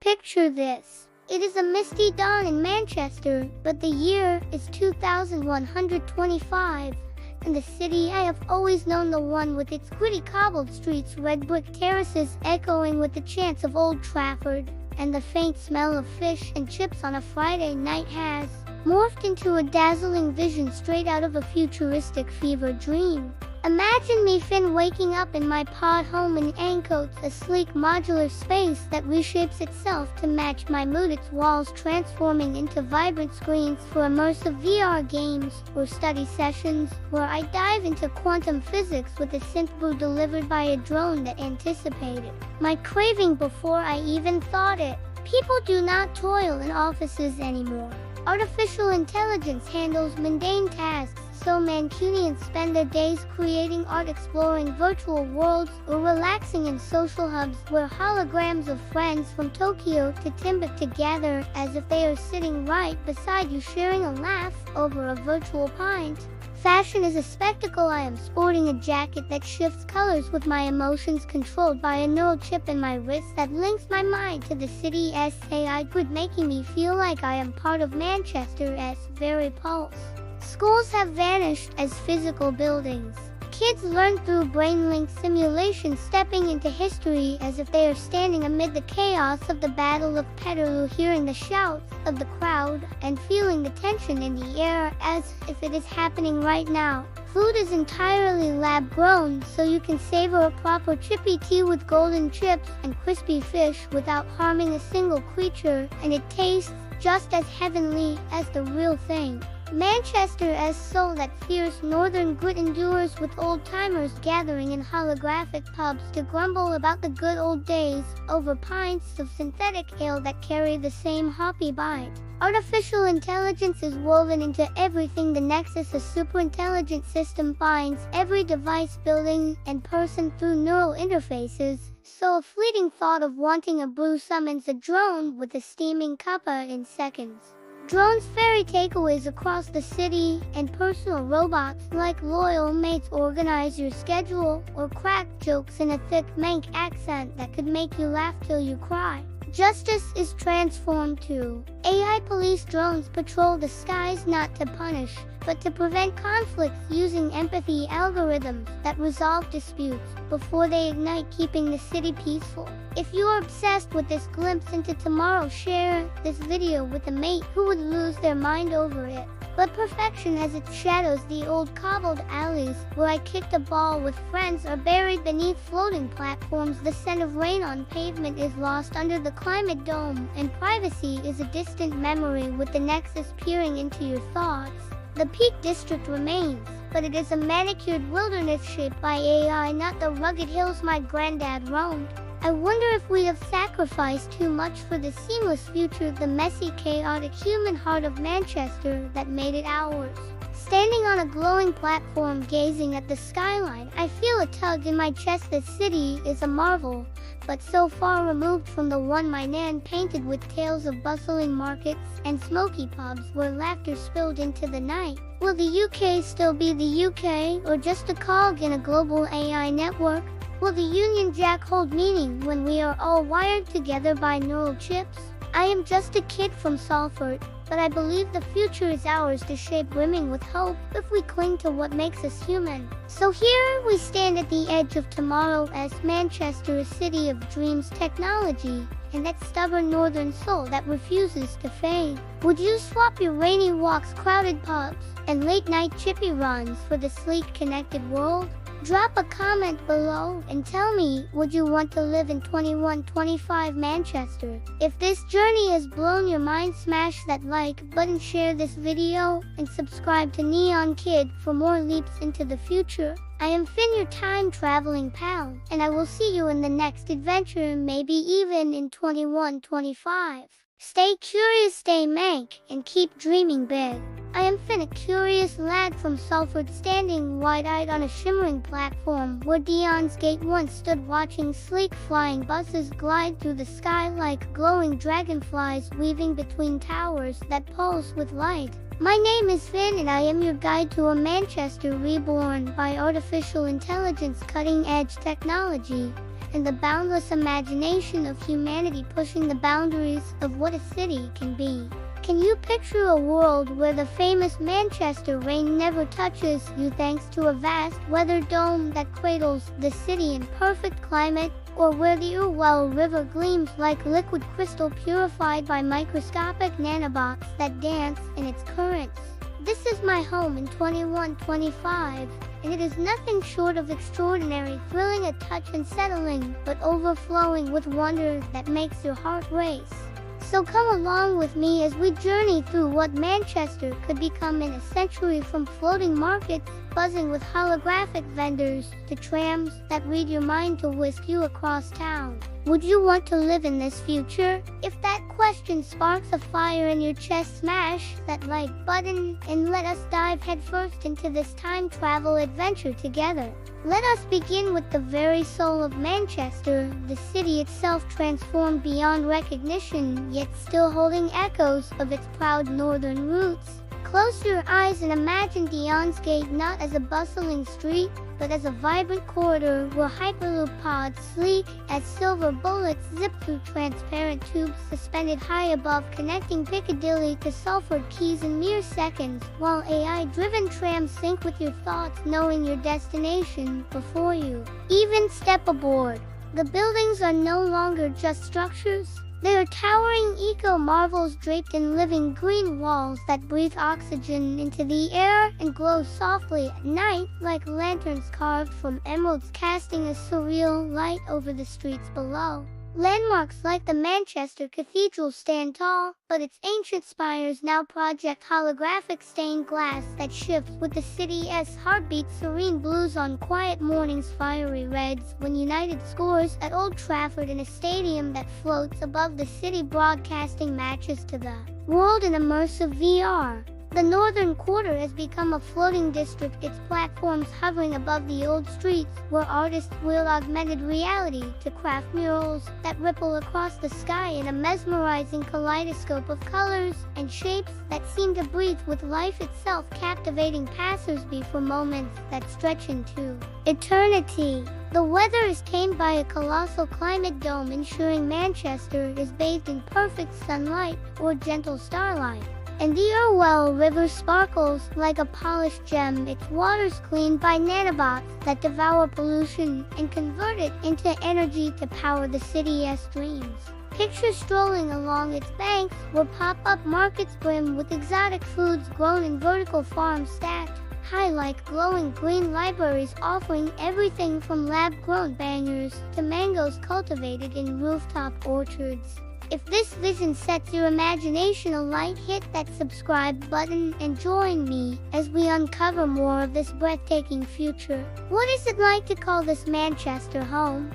Picture this. It is a misty dawn in Manchester, but the year is 2125, and the city I have always known, the one with its gritty cobbled streets, red brick terraces echoing with the chants of Old Trafford, and the faint smell of fish and chips on a Friday night has morphed into a dazzling vision straight out of a futuristic fever dream. Imagine me, Finn, waking up in my pod home in Ancoats, a sleek modular space that reshapes itself to match my mood, its walls transforming into vibrant screens for immersive VR games or study sessions where I dive into quantum physics with a synth brew delivered by a drone that anticipated my craving before I even thought it. People do not toil in offices anymore. Artificial intelligence handles mundane tasks, so Mancunians spend their days creating art, exploring virtual worlds, or relaxing in social hubs where holograms of friends from Tokyo to Timbuktu gather as if they are sitting right beside you, sharing a laugh over a virtual pint. Fashion is a spectacle. I am sporting a jacket that shifts colors with my emotions, controlled by a neural chip in my wrist that links my mind to the city's AI grid, making me feel like I am part of Manchester's very pulse. Schools have vanished as physical buildings. Kids learn through brain-linked simulations, stepping into history as if they are standing amid the chaos of the Battle of Peterloo, hearing the shouts of the crowd and feeling the tension in the air as if it is happening right now. Food is entirely lab-grown, so you can savor a proper chippy tea with golden chips and crispy fish without harming a single creature, and it tastes just as heavenly as the real thing. Manchester's soul, that fierce northern grit, endures with old-timers gathering in holographic pubs to grumble about the good old days over pints of synthetic ale that carry the same hoppy bite. Artificial intelligence is woven into everything. The Nexus, a superintelligent system, finds every device, building, and person through neural interfaces, so a fleeting thought of wanting a brew summons a drone with a steaming cuppa in seconds. Drones ferry takeaways across the city, and personal robots like loyal mates organize your schedule or crack jokes in a thick Manc accent that could make you laugh till you cry. Justice is transformed too. AI police drones patrol the skies not to punish, but to prevent conflicts, using empathy algorithms that resolve disputes before they ignite, keeping the city peaceful. If you are obsessed with this glimpse into tomorrow, share this video with a mate who would lose their mind over it. But perfection has its shadows. The old cobbled alleys where I kicked a ball with friends are buried beneath floating platforms. The scent of rain on pavement is lost under the climate dome, and privacy is a distant memory with the Nexus peering into your thoughts. The Peak District remains, but it is a manicured wilderness shaped by AI, not the rugged hills my granddad roamed. I wonder if we have sacrificed too much for the seamless future, the messy, chaotic human heart of Manchester that made it ours. Standing on a glowing platform gazing at the skyline, I feel a tug in my chest. The city is a marvel, but so far removed from the one my nan painted, with tales of bustling markets and smoky pubs where laughter spilled into the night. Will the UK still be the UK, or just a cog in a global AI network? Will the Union Jack hold meaning when we are all wired together by neural chips? I am just a kid from Salford, but I believe the future is ours to shape, brimming with hope if we cling to what makes us human. So here we stand at the edge of tomorrow as Manchester, a city of dreams, technology, and that stubborn northern soul that refuses to fade. Would you swap your rainy walks, crowded pubs, and late-night chippy runs for the sleek, connected world? Drop a comment below and tell me, would you want to live in 2125 Manchester? If this journey has blown your mind, smash that like button, share this video, and subscribe to Neon Kid for more leaps into the future. I am Finn, your time-traveling pal, and I will see you in the next adventure, maybe even in 2125. Stay curious, stay mank, and keep dreaming big. I am Finn, a curious lad from Salford, standing wide-eyed on a shimmering platform where Deansgate once stood, watching sleek flying buses glide through the sky like glowing dragonflies weaving between towers that pulse with light. My name is Finn, and I am your guide to a Manchester reborn by artificial intelligence, cutting-edge technology, and the boundless imagination of humanity pushing the boundaries of what a city can be. Can you picture a world where the famous Manchester rain never touches you thanks to a vast weather dome that cradles the city in perfect climate, or where the Irwell River gleams like liquid crystal purified by microscopic nanobots that dance in its currents? This is my home in 2125, and it is nothing short of extraordinary, thrilling at touch and settling, but overflowing with wonder that makes your heart race. So come along with me as we journey through what Manchester could become in a century, from floating markets buzzing with holographic vendors to trams that read your mind to whisk you across town. Would you want to live in this future? If that question sparks a fire in your chest, smash that like button and let us dive headfirst into this time travel adventure together. Let us begin with the very soul of Manchester, the city itself transformed beyond recognition, yet still holding echoes of its proud northern roots. Close your eyes and imagine Deansgate not as a bustling street, but as a vibrant corridor where Hyperloop pods, sleek as silver bullets, zip through transparent tubes suspended high above, connecting Piccadilly to Salford Quays in mere seconds, while AI-driven trams sync with your thoughts, knowing your destination before you even step aboard. The buildings are no longer just structures. They are towering eco-marvels draped in living green walls that breathe oxygen into the air and glow softly at night like lanterns carved from emeralds, casting a surreal light over the streets below. Landmarks like the Manchester Cathedral stand tall, but its ancient spires now project holographic stained glass that shifts with the city's heartbeat. Serene blues on quiet mornings, fiery reds when United scores at Old Trafford in a stadium that floats above the city, broadcasting matches to the world in immersive VR. The northern quarter has become a floating district, its platforms hovering above the old streets, where artists wield augmented reality to craft murals that ripple across the sky in a mesmerizing kaleidoscope of colors and shapes that seem to breathe with life itself, captivating passersby for moments that stretch into eternity. The weather is tamed by a colossal climate dome, ensuring Manchester is bathed in perfect sunlight or gentle starlight. And the Irwell River sparkles like a polished gem, its waters cleaned by nanobots that devour pollution and convert it into energy to power the city's dreams. Picture strolling along its banks, where pop-up markets brim with exotic foods grown in vertical farms stacked high like glowing green libraries, offering everything from lab-grown bangers to mangoes cultivated in rooftop orchards. If this vision sets your imagination alight, hit that subscribe button and join me as we uncover more of this breathtaking future. What is it like to call this Manchester home?